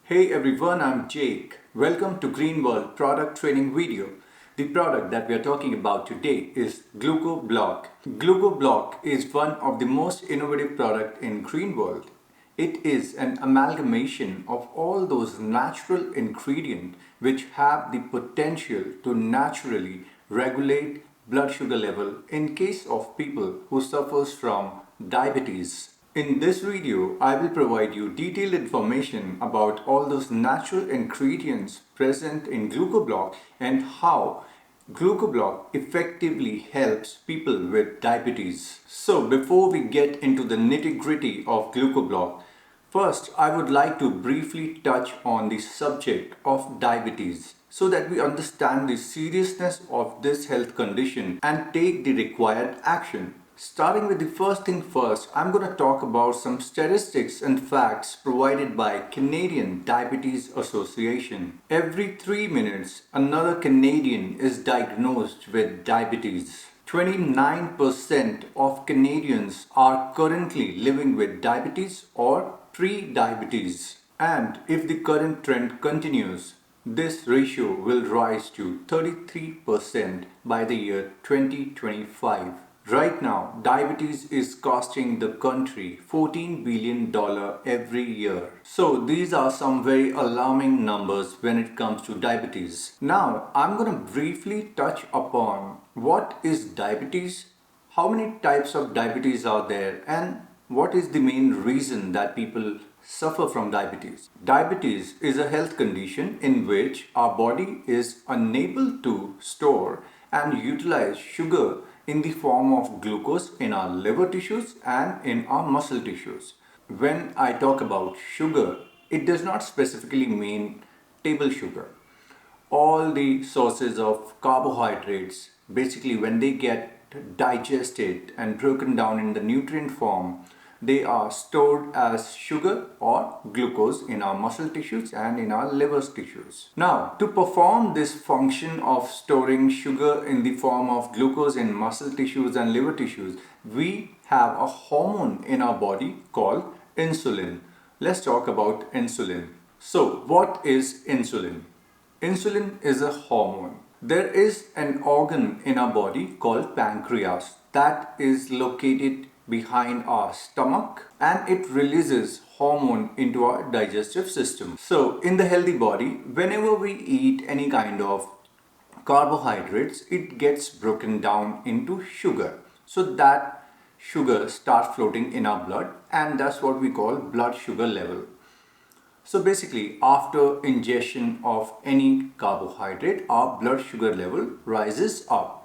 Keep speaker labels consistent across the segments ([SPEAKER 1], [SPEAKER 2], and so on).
[SPEAKER 1] Hey everyone, I'm Jake. Welcome to Green World product training video. The product that we are talking about today is Glucoblock. Glucoblock is one of the most innovative product in Green World. It is an amalgamation of all those natural ingredients which have the potential to naturally regulate blood sugar level in case of people who suffers from diabetes. In this video, I will provide you detailed information about all those natural ingredients present in Glucoblock and how Glucoblock effectively helps people with diabetes. So before we get into the nitty-gritty of Glucoblock, first I would like to briefly touch on the subject of diabetes so that we understand the seriousness of this health condition and take the required action. Starting with the first thing first, I'm going to talk about some statistics and facts provided by Canadian Diabetes Association. Every 3 minutes, another Canadian is diagnosed with diabetes. 29% of Canadians are currently living with diabetes or pre-diabetes. And if the current trend continues, this ratio will rise to 33% by the year 2025. Right now, diabetes is costing the country $14 billion every year. So these are some very alarming numbers when it comes to diabetes. Now, I'm going to briefly touch upon what is diabetes, how many types of diabetes are there, and what is the main reason that people suffer from diabetes. Diabetes is a health condition in which our body is unable to store and utilize sugar in the form of glucose in our liver tissues and in our muscle tissues. When I talk about sugar, it does not specifically mean table sugar. All the sources of carbohydrates, basically when they get digested and broken down in the nutrient form, they are stored as sugar or glucose in our muscle tissues and in our liver tissues. Now, to perform this function of storing sugar in the form of glucose in muscle tissues and liver tissues, we have a hormone in our body called insulin. Let's talk about insulin. So, what is insulin? Insulin is a hormone. There is an organ in our body called pancreas that is located behind our stomach and it releases hormone into our digestive system. So in the healthy body, whenever we eat any kind of carbohydrates, it gets broken down into sugar. So that sugar starts floating in our blood and that's what we call blood sugar level. So basically, after ingestion of any carbohydrate, our blood sugar level rises up.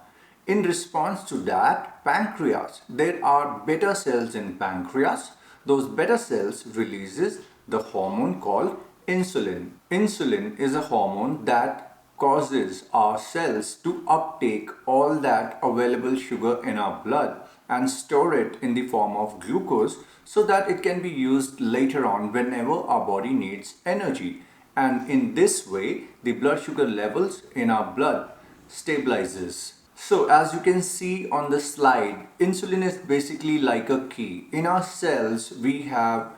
[SPEAKER 1] In response to that, pancreas, there are beta cells in pancreas. Those beta cells releases the hormone called insulin. Insulin is a hormone that causes our cells to uptake all that available sugar in our blood and store it in the form of glucose so that it can be used later on whenever our body needs energy. And in this way, the blood sugar levels in our blood stabilizes. So as you can see on the slide, insulin is basically like a key. In our cells, we have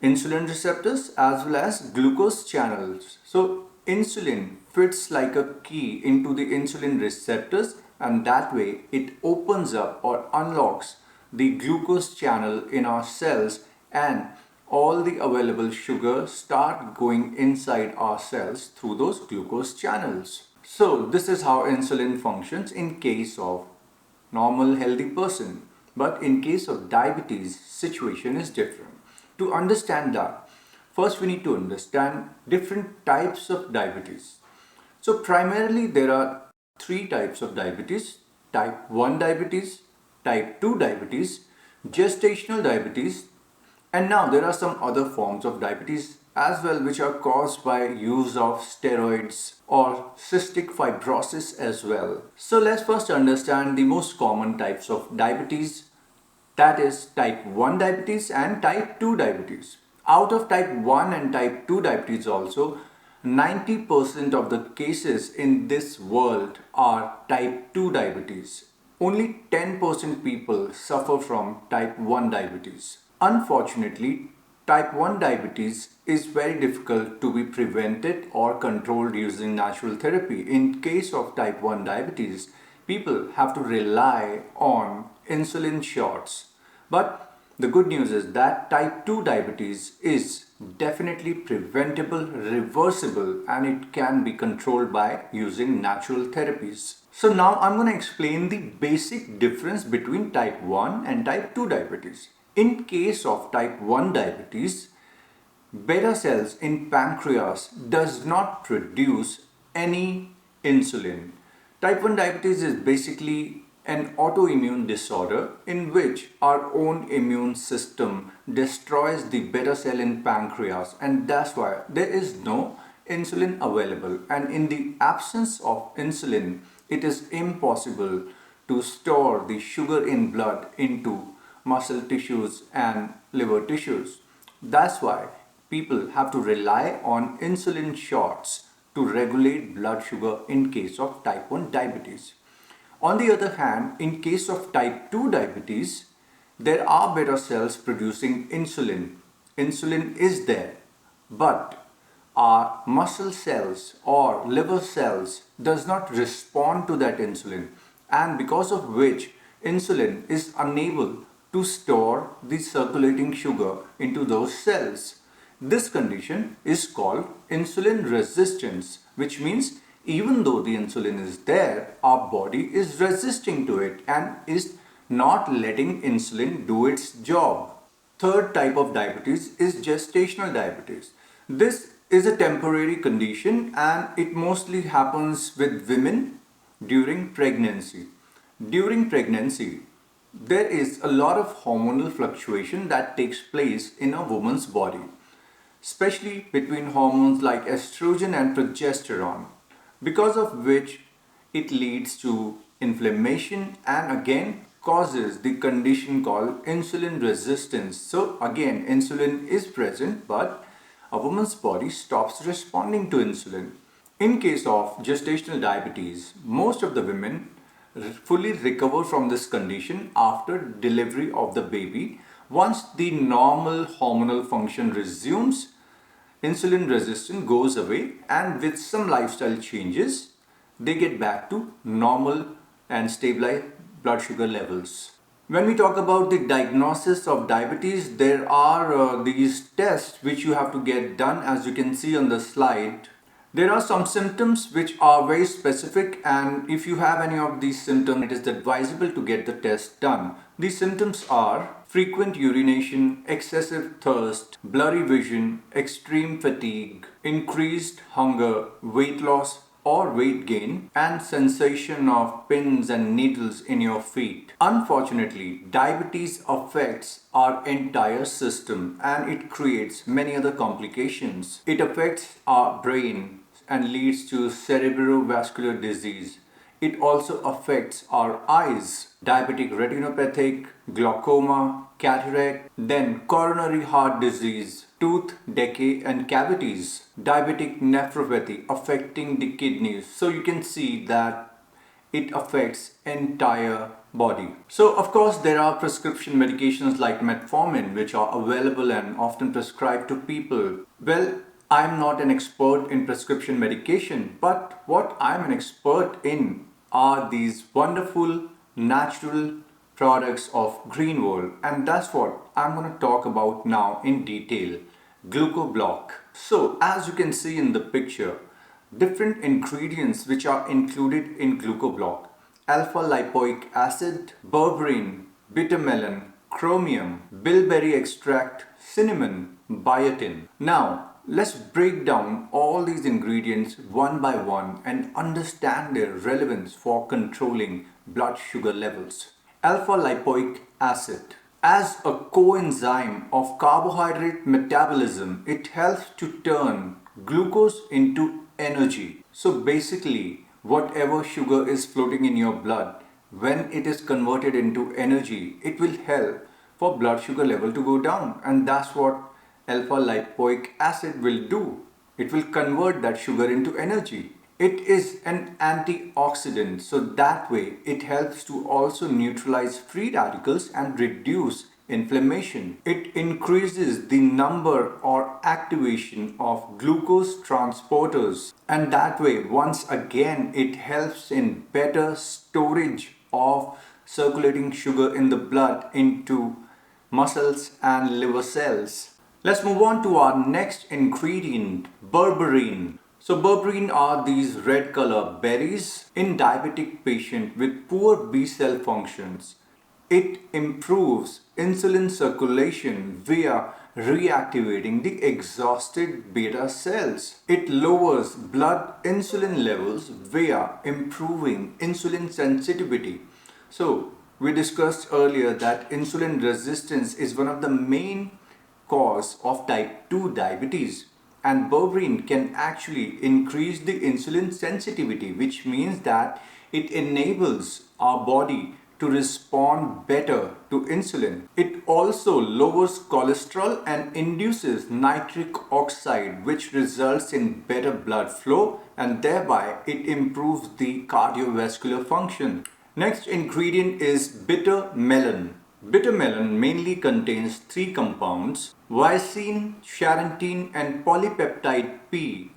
[SPEAKER 1] insulin receptors as well as glucose channels. So insulin fits like a key into the insulin receptors and that way it opens up or unlocks the glucose channel in our cells and all the available sugar start going inside our cells through those glucose channels. So this is how insulin functions in case of normal healthy person. But in case of diabetes, situation is different. To understand that, first we need to understand different types of diabetes. So primarily there are three types of diabetes: type 1 diabetes, type 2 diabetes, gestational diabetes, and now there are some other forms of diabetes as well which are caused by use of steroids or cystic fibrosis as well. So let's first understand the most common types of diabetes, that is type 1 diabetes and type 2 diabetes. Out of type 1 and type 2 diabetes also, 90% of the cases in this world are type 2 diabetes. Only 10% people suffer from type 1 diabetes. Unfortunately, type 1 diabetes is very difficult to be prevented or controlled using natural therapy. In case of type 1 diabetes, people have to rely on insulin shots. But the good news is that type 2 diabetes is definitely preventable, reversible, and it can be controlled by using natural therapies. So now I'm going to explain the basic difference between type 1 and type 2 diabetes. In case of type 1 diabetes, beta cells in pancreas does not produce any insulin. Type 1 diabetes is basically an autoimmune disorder in which our own immune system destroys the beta cell in pancreas, and that's why there is no insulin available. And in the absence of insulin, it is impossible to store the sugar in blood into muscle tissues and liver tissues. That's why people have to rely on insulin shots to regulate blood sugar in case of type 1 diabetes. On the other hand, in case of type 2 diabetes, there are beta cells producing insulin. Insulin is there, but our muscle cells or liver cells does not respond to that insulin, and because of which insulin is unable to store the circulating sugar into those cells. This condition is called insulin resistance, which means even though the insulin is there, our body is resisting to it and is not letting insulin do its job. Third type of diabetes is gestational diabetes. This is a temporary condition and it mostly happens with women during pregnancy. During pregnancy, there is a lot of hormonal fluctuation that takes place in a woman's body, especially between hormones like estrogen and progesterone, because of which it leads to inflammation and again causes the condition called insulin resistance. So again, insulin is present, but a woman's body stops responding to insulin. In case of gestational diabetes, most of the women fully recover from this condition after delivery of the baby. Once the normal hormonal function resumes, insulin resistance goes away, and with some lifestyle changes, they get back to normal and stabilized blood sugar levels. When we talk about the diagnosis of diabetes, there are these tests which you have to get done, as you can see on the slide. There are some symptoms which are very specific, and if you have any of these symptoms, it is advisable to get the test done. These symptoms are frequent urination, excessive thirst, blurry vision, extreme fatigue, increased hunger, weight loss or weight gain, and sensation of pins and needles in your feet. Unfortunately, diabetes affects our entire system and it creates many other complications. It affects our brain and leads to cerebrovascular disease. It also affects our eyes, diabetic retinopathic, glaucoma, cataract, then coronary heart disease, tooth decay and cavities, diabetic nephropathy affecting the kidneys. So you can see that it affects entire body. So of course there are prescription medications like metformin which are available and often prescribed to people. Well, I'm not an expert in prescription medication, but what I'm an expert in are these wonderful natural products of Green World, and that's what I'm going to talk about now in detail. Glucoblock. So as you can see in the picture, different ingredients which are included in Glucoblock: Alpha-Lipoic Acid, Berberine, bitter melon, Chromium, Bilberry Extract, cinnamon, Biotin. Now let's break down all these ingredients one by one and understand their relevance for controlling blood sugar levels. Alpha-Lipoic Acid. As a coenzyme of carbohydrate metabolism, it helps to turn glucose into energy. So basically, whatever sugar is floating in your blood, when it is converted into energy, it will help for blood sugar level to go down, and that's what alpha-lipoic acid will do. It will convert that sugar into energy. It is an antioxidant, so that way it helps to also neutralize free radicals and reduce inflammation. It increases the number or activation of glucose transporters, and that way once again it helps in better storage of circulating sugar in the blood into muscles and liver cells. Let's move on to our next ingredient, berberine. So berberine are these red color berries in diabetic patient with poor B cell functions. It improves insulin circulation via reactivating the exhausted beta cells. It lowers blood insulin levels via improving insulin sensitivity. So we discussed earlier that insulin resistance is one of the main cause of type 2 diabetes, and berberine can actually increase the insulin sensitivity, which means that it enables our body to respond better to insulin. It also lowers cholesterol and induces nitric oxide, which results in better blood flow, and thereby it improves the cardiovascular function. Next ingredient is bitter melon. Bitter melon mainly contains three compounds: lysine, charantin and polypeptide P.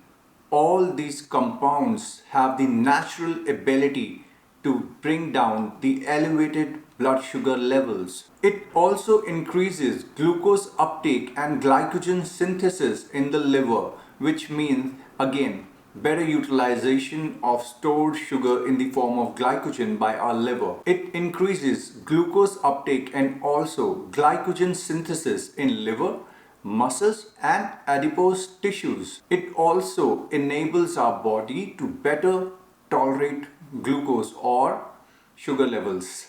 [SPEAKER 1] All these compounds have the natural ability to bring down the elevated blood sugar levels. It also increases glucose uptake and glycogen synthesis in the liver, which means again better utilization of stored sugar in the form of glycogen by our liver. It increases glucose uptake and also glycogen synthesis in liver, muscles and adipose tissues. It also enables our body to better tolerate glucose or sugar levels.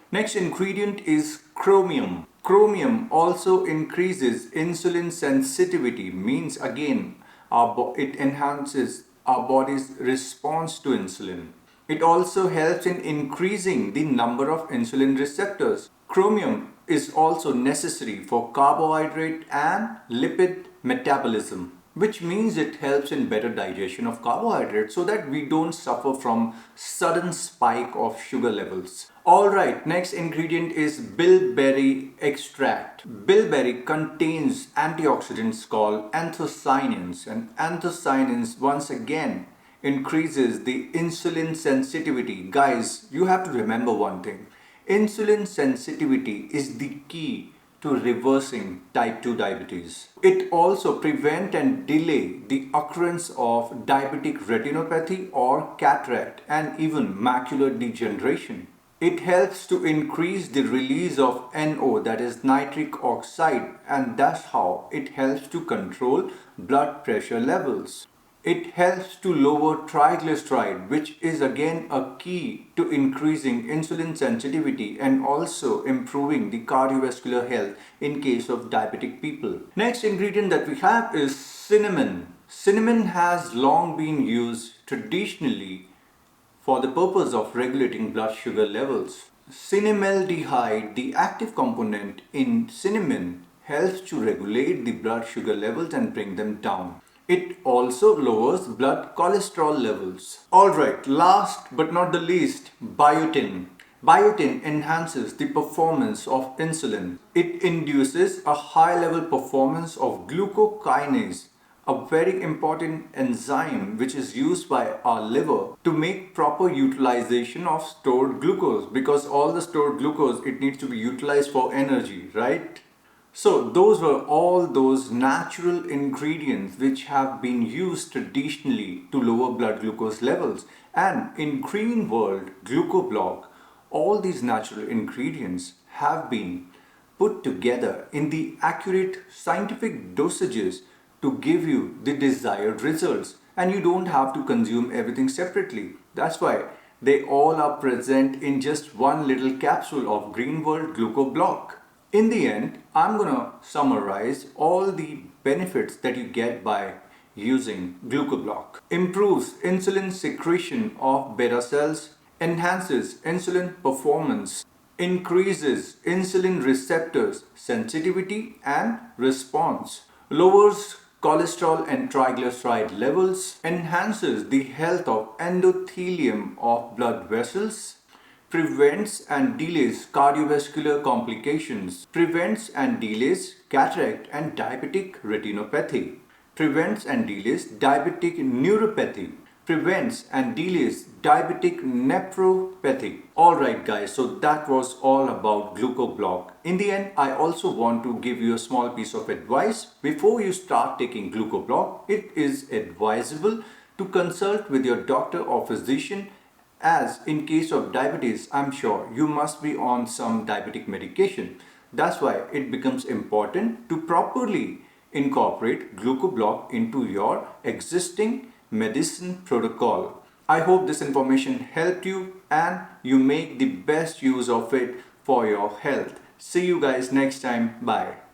[SPEAKER 1] Next ingredient is chromium. Chromium also increases insulin sensitivity, means again it enhances our body's response to insulin. It also helps in increasing the number of insulin receptors. Chromium is also necessary for carbohydrate and lipid metabolism, which means it helps in better digestion of carbohydrates so that we don't suffer from sudden spike of sugar levels. Alright, next ingredient is bilberry extract. Bilberry contains antioxidants called anthocyanins, and anthocyanins once again increases the insulin sensitivity. Guys, you have to remember one thing. Insulin sensitivity is the key to reversing type 2 diabetes. It also prevents and delay the occurrence of diabetic retinopathy or cataract and even macular degeneration. It helps to increase the release of NO, that is nitric oxide, and that's how it helps to control blood pressure levels. It helps to lower triglyceride, which is again a key to increasing insulin sensitivity and also improving the cardiovascular health in case of diabetic people. Next ingredient that we have is cinnamon. Cinnamon has long been used traditionally for the purpose of regulating blood sugar levels. Cinnamaldehyde, the active component in cinnamon, helps to regulate the blood sugar levels and bring them down. It also lowers blood cholesterol levels. Alright, last but not the least, biotin. Biotin enhances the performance of insulin. It induces a high level performance of glucokinase, a very important enzyme which is used by our liver to make proper utilization of stored glucose, because all the stored glucose, it needs to be utilized for energy, right? So those were all those natural ingredients which have been used traditionally to lower blood glucose levels. And in Green World Glucoblock, all these natural ingredients have been put together in the accurate scientific dosages to give you the desired results, and you don't have to consume everything separately. That's why they all are present in just one little capsule of Green World Glucoblock. In the end, I'm gonna summarize all the benefits that you get by using Glucoblock. Improves insulin secretion of beta cells, enhances insulin performance, increases insulin receptors sensitivity and response, lowers cholesterol and triglyceride levels, enhances the health of endothelium of blood vessels, prevents and delays cardiovascular complications, prevents and delays cataract and diabetic retinopathy, prevents and delays diabetic neuropathy, prevents and delays diabetic nephropathy. Alright guys, so that was all about Glucoblock. In the end, I also want to give you a small piece of advice. Before you start taking Glucoblock, it is advisable to consult with your doctor or physician, as in case of diabetes, I'm sure you must be on some diabetic medication. That's why it becomes important to properly incorporate Glucoblock into your existing medicine protocol. I hope this information helped you and you make the best use of it for your health. See you guys next time. Bye.